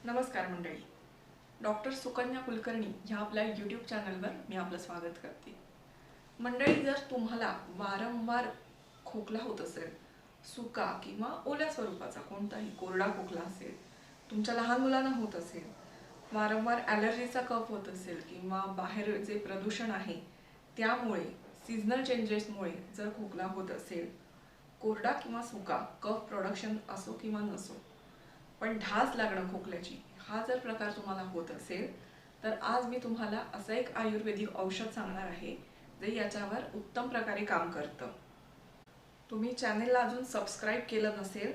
नमस्कार मंडळी. डॉक्टर सुकन्या कुलकर्णी ह्या आपल्या यूट्यूब चॅनलवर मी आपलं स्वागत करते. मंडळी, जर तुम्हाला वारंवार खोकला होत असेल, सुका किंवा ओल्या स्वरूपाचा कोणताही कोरडा खोकला असेल, तुमच्या लहान मुलांना होत असेल, वारंवार ॲलर्जीचा कफ होत असेल किंवा बाहेर जे प्रदूषण आहे त्यामुळे सीझनल चेंजेसमुळे जर खोकला होत असेल, कोरडा किंवा सुका कफ प्रोडक्शन असो किंवा नसो, पण ढास लागणं खोकल्याची हा जर प्रकार तुम्हाला होत असेल, तर आज मी तुम्हाला असं एक आयुर्वेदिक औषध सांगणार आहे जे याच्यावर उत्तम प्रकारे काम करतं. तुम्ही चॅनेलला अजून सबस्क्राईब केलं नसेल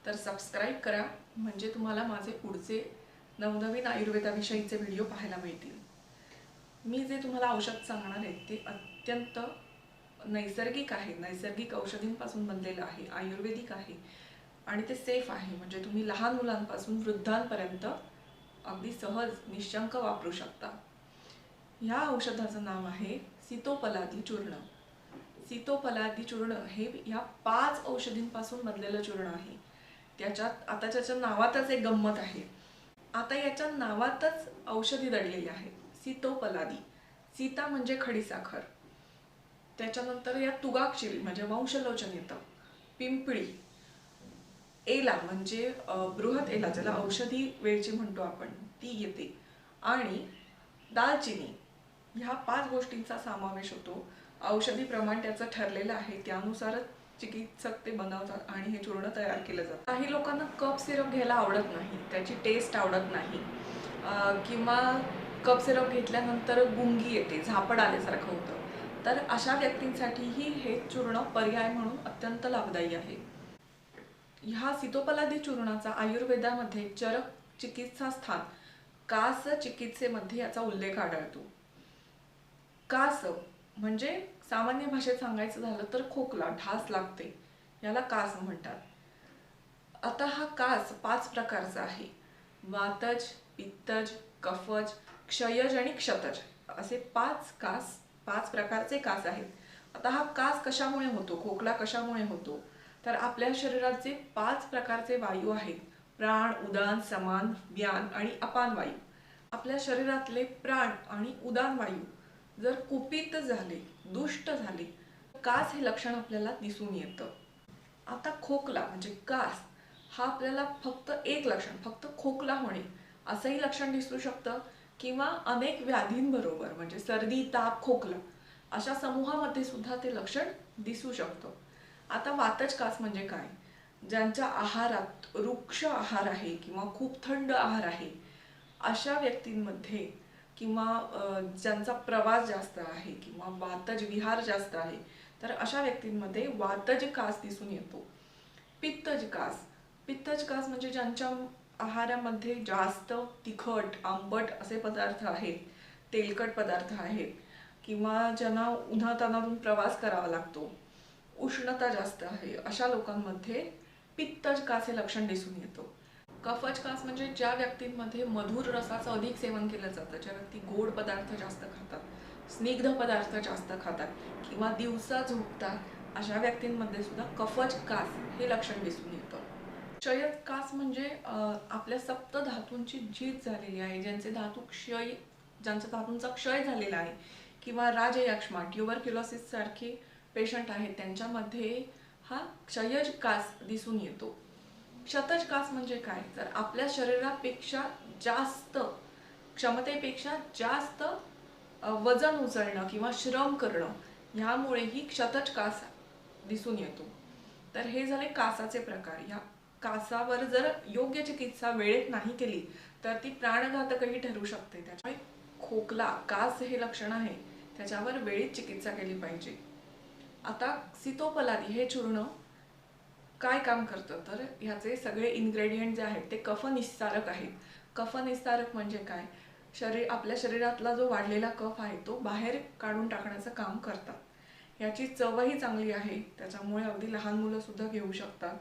तर सबस्क्राईब करा, म्हणजे तुम्हाला माझे पुढचे नवनवीन आयुर्वेदाविषयीचे व्हिडिओ पाहायला मिळतील. मी जे तुम्हाला औषध सांगणार आहे ते अत्यंत नैसर्गिक आहे, नैसर्गिक औषधींपासून बनलेलं आहे, आयुर्वेदिक आहे आणि ते सेफ आहे. म्हणजे तुम्ही लहान मुलांपासून वृद्धांपर्यंत अगदी सहज निशंक वापरू शकता. ह्या औषधाचं नाव आहे सीतोपलादी चूर्ण. सीतोपलादी चूर्ण हे ह्या 5 औषधींपासून बनलेलं चूर्ण आहे. त्याच्या नावातच एक गंमत आहे. आता याच्या नावातच औषधी दडलेली आहे. सीतोपलादी, सीता म्हणजे खडीसाखर, त्याच्यानंतर या तुगाक्षरी म्हणजे वंशलोचन येतं, पिंपळी, एला म्हणजे बृहत एला ज्याला औषधी वेलची म्हणतो आपण ती येते, आणि दालचिनी. ह्या 5 गोष्टींचा समावेश होतो. औषधी प्रमाण त्याचं ठरलेलं आहे, त्यानुसारच चिकित्सक ते बनवतात आणि हे चूर्ण तयार केलं जातं. काही लोकांना कफ सिरप घ्यायला आवडत नाही, त्याची टेस्ट आवडत नाही, किंवा कफ सिरप घेतल्यानंतर गुंगी येते, झापड आल्यासारखं होतं, तर अशा व्यक्तींसाठीही हे चूर्ण पर्याय म्हणून अत्यंत लाभदायी आहे. ह्या सीतोपलादी चूर्णाचा आयुर्वेदामध्ये चरक चिकित्सा स्थान कास चिकित्सेमध्ये याचा उल्लेख आढळतो. कास म्हणजे सामान्य भाषेत सांगायचं झालं तर खोकला, ढास लागते, याला कास म्हणतात. आता हा कास 5 प्रकारचा आहे. वातज, पित्तज, कफज, क्षयज आणि क्षतज असे 5 प्रकारचे कास आहेत. आता हा कास कशामुळे होतो, खोकला कशामुळे होतो, तर आपल्या शरीरात जे 5 प्रकारचे वायू आहेत, प्राण, उदान, समान, व्यान आणि अपान वायू, आपल्या शरीरातले प्राण आणि उदान वायू जर कुपित झाले, दुष्ट झाले, कास हे लक्षण आपल्याला दिसून येतं. आता खोकला म्हणजे कास हा आपल्याला फक्त एक लक्षण, फक्त खोकला होणे असंही लक्षण दिसू शकतं, किंवा अनेक व्याधींबरोबर म्हणजे सर्दी, ताप, खोकला अशा समूहामध्ये सुद्धा ते लक्षण दिसू शकतं. आता वातज कास म्हणजे काय? ज्यांच्या आहारात रुक्ष आहार आहे किंवा खूप थंड आहार आहे अशा व्यक्तींमध्ये, किंवा ज्यांचा प्रवास जास्त आहे किंवा वातज विहार जास्त आहे, तर अशा व्यक्तींमध्ये वातज कास दिसून येतो. पित्तज कास, पित्तज कास म्हणजे ज्यांच्या आहारामध्ये जास्त तिखट, आंबट असे पदार्थ आहेत, तेलकट पदार्थ आहेत, किंवा ज्यांना उन्हातान्हातून प्रवास करावा लागतो, उष्णता जास्त आहे, अशा लोकांमध्ये पित्तज कास हे लक्षण दिसून येतं. कफज कास म्हणजे ज्या व्यक्तींमध्ये मधुर रसाचं अधिक सेवन केलं जातं, ज्या व्यक्ती गोड पदार्थ जास्त खातात, स्निग्ध पदार्थ जास्त खातात किंवा दिवसा झोपतात, अशा व्यक्तींमध्ये सुद्धा कफज कास हे लक्षण दिसून येतं. क्षयज कास म्हणजे आपल्या सप्त धातूंची झीज झालेली आहे, ज्यांच्या धातूंचा क्षय झालेला आहे, किंवा राजयक्ष्मा, ट्युबरक्युलोसिस सारखे पेशंट आहेत, त्यांच्यामध्ये हा क्षयज कास दिसून येतो. क्षतज कास म्हणजे काय, तर आपल्या शरीरापेक्षा जास्त, क्षमतेपेक्षा जास्त वजन उचलणं किंवा श्रम करणं, ह्यामुळेही क्षतज कास दिसून येतो. तर हे झाले कासाचे प्रकार. या कासावर जर योग्य चिकित्सा वेळेत नाही केली तर ती प्राणघातकही ठरू शकते. त्यामुळे खोकला, कास हे लक्षण आहे, त्याच्यावर वेळीच चिकित्सा केली पाहिजे. आता सीतोपलादी हे चूर्ण काय काम करतं, तर ह्याचे सगळे इन्ग्रेडियंट जे आहेत ते कफनिस्तारक आहेत. कफनिस्तारक म्हणजे काय, आपल्या शरीरातला जो वाढलेला कफ आहे तो बाहेर काढून टाकण्याचं काम करतात. याची चवही चांगली आहे, त्याच्यामुळे अगदी लहान मुलं सुद्धा घेऊ शकतात.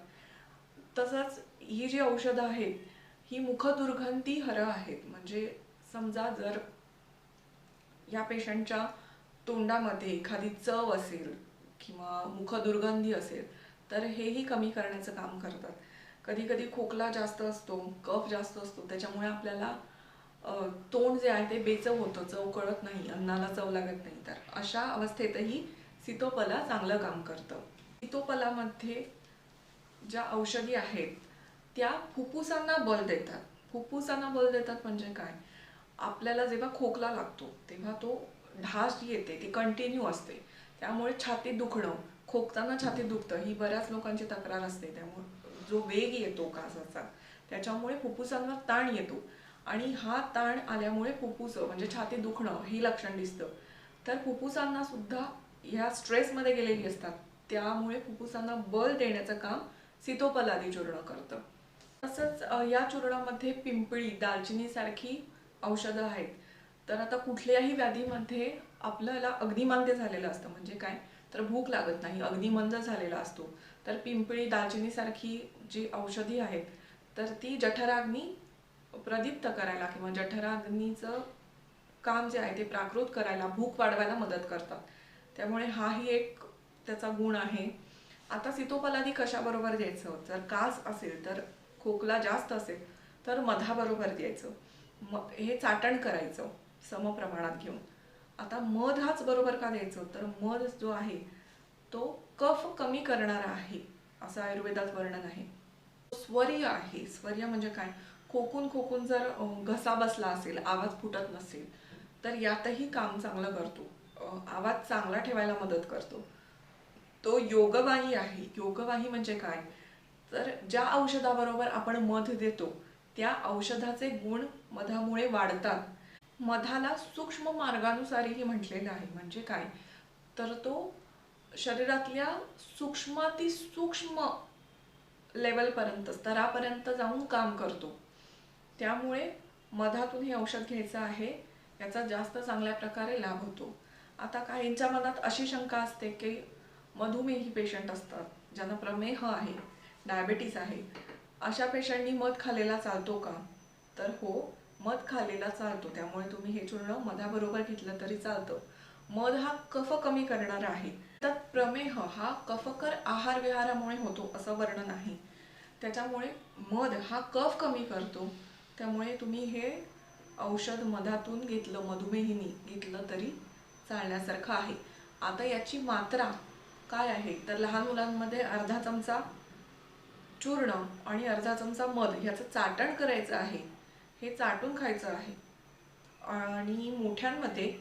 तसंच ही जी औषधं आहेत ही मुखदुर्गंधी हर आहेत. म्हणजे समजा जर या पेशंटच्या तोंडामध्ये एखादी चव असेल किंवा मुखदुर्गंधी असेल तर हेही कमी करण्याचं काम करतात. कधी कधी खोकला जास्त असतो, कफ जास्त असतो, त्याच्यामुळे आपल्याला तोंड जे आहे ते बेचव होतं, चव कळत नाही, अन्नाला चव लागत नाही. तर अशा अवस्थेतही सीतोपला चांगलं काम करतं. सीतोपलामध्ये ज्या औषधी आहेत त्या फुफ्फुसांना बल देतात. फुफ्फुसांना बल देतात म्हणजे काय? आपल्याला जेव्हा खोकला लागतो तेव्हा तो ढास जी येते ती कंटिन्यू असते, त्यामुळे छातीत दुखणं, खोकताना छातीत दुखतं, ही बऱ्याच लोकांची तक्रार असते. त्यामुळे जो वेग येतो कासाचा त्याच्यामुळे फुफ्फुसांवर ताण येतो आणि हा ताण आल्यामुळे फुफ्फुस म्हणजे छातीत दुखणं ही लक्षण दिसतं. तर फुफ्फुसांना सुद्धा ह्या स्ट्रेसमध्ये गेलेली असतात, त्यामुळे फुफ्फुसांना बल देण्याचं काम सीतोपलादी चूर्ण करतं. तसंच या चूर्णामध्ये पिंपळी, दालचिनी सारखी औषधं आहेत. तर आता कुठल्याही व्याधीमध्ये आपल्याला अग्निमांद्य झालेलं असतं, म्हणजे काय तर भूक लागत नाही, अग्निमंद झालेला असतो. तर पिंपळी, दालचिनी सारखी जी औषधी आहेत तर ती जठराग्नी प्रदीप्त करायला किंवा जठराग्नीचं काम जे आहे ते प्राकृत करायला, भूक वाढवायला मदत करतात. त्यामुळे हाही एक त्याचा गुण आहे. आता सीतोपलादी कशाबरोबर द्यायचं? जर कास असेल, तर खोकला जास्त असेल तर मधाबरोबर द्यायचं. हे चाटण करायचं समप्रमाणात घेऊन. आता मध हाच बरोबर का द्यायचं? तर मध जो आहे तो कफ कमी करणारा आहे असं आयुर्वेदात वर्णन आहे. स्वर्य आहे. स्वर्य म्हणजे काय? खोकून खोकून जर घसा बसला असेल, आवाज फुटत नसेल, तर यातही काम चांगलं करतो. आवाज चांगला ठेवायला मदत करतो. तो योगवाही आहे. योगवाही म्हणजे काय? तर ज्या औषधाबरोबर आपण मध देतो त्या औषधाचे गुण मधामुळे वाढतात. मधाला सूक्ष्म मार्गानुसारीही म्हटलेलं आहे. म्हणजे काय तर तो शरीरातल्या सूक्ष्मातिसूक्ष्म लेवलपर्यंत, स्तरापर्यंत जाऊन काम करतो. त्यामुळे मधातून हे औषध घ्यायचं आहे, याचा जास्त चांगल्या प्रकारे लाभ होतो. आता काहींच्या मनात अशी शंका असते की मधुमेही पेशंट असतात, ज्यांना प्रमेह आहे, डायबिटीस आहे, अशा पेशंटनी मध खाल्लेला चालतो का? तर हो, मध खाल्लेला चालतो. त्यामुळे तुम्ही हे चूर्ण मधाबरोबर घेतलं तरी चालतं. मध हा कफ कमी करणारा आहे. तर प्रमेह हा कफकर आहार विहारामुळे होतो असं वर्णन आहे. त्याच्यामुळे मध हा कफ कमी करतो. त्यामुळे तुम्ही हे औषध मधातून घेतलं, मधुमेहीनी घेतलं तरी चालण्यासारखं आहे. आता याची मात्रा काय आहे? तर लहान मुलांमध्ये अर्धा चमचा चूर्ण आणि अर्धा चमचा मध ह्याचं चाटण करायचं आहे. हे चाटून खायचं आहे. आणि मोठ्यांमध्ये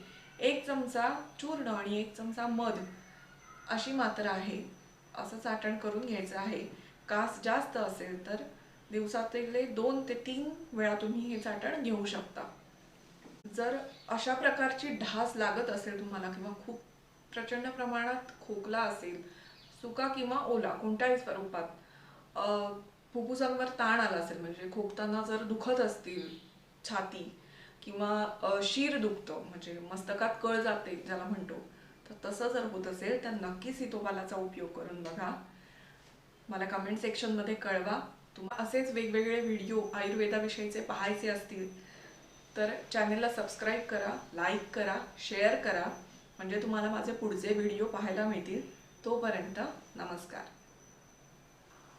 1 चमचा चूर्ण आणि 1 चमचा मध अशी मात्रा आहे. असं चाटण करून घ्यायचं आहे. कास जास्त असेल तर दिवसातले 2 ते 3 वेळा तुम्ही हे चाटण घेऊ शकता. जर अशा प्रकारची ढास लागत असेल तुम्हाला किंवा खूप प्रचंड प्रमाणात खोकला असेल, सुका किंवा ओला कोणत्याही स्वरूपात, फुफ्फुसांवर ताण आला असेल, म्हणजे खोकताना जर दुखत असतील छाती किंवा शिर दुखतं, म्हणजे मस्तकात कळ जाते ज्याला म्हणतो, तर तसं जर होत असेल तर नक्की सीतोपलाचा उपयोग करून बघा. मला कमेंट सेक्शनमध्ये कळवा. तुम्हाला असेच वेगवेगळे व्हिडिओ आयुर्वेदाविषयीचे पाहायचे असतील तर चॅनलला सबस्क्राईब करा, लाईक करा, शेअर करा, म्हणजे तुम्हाला माझे पुढचे व्हिडिओ पाहायला मिळतील. तोपर्यंत नमस्कार.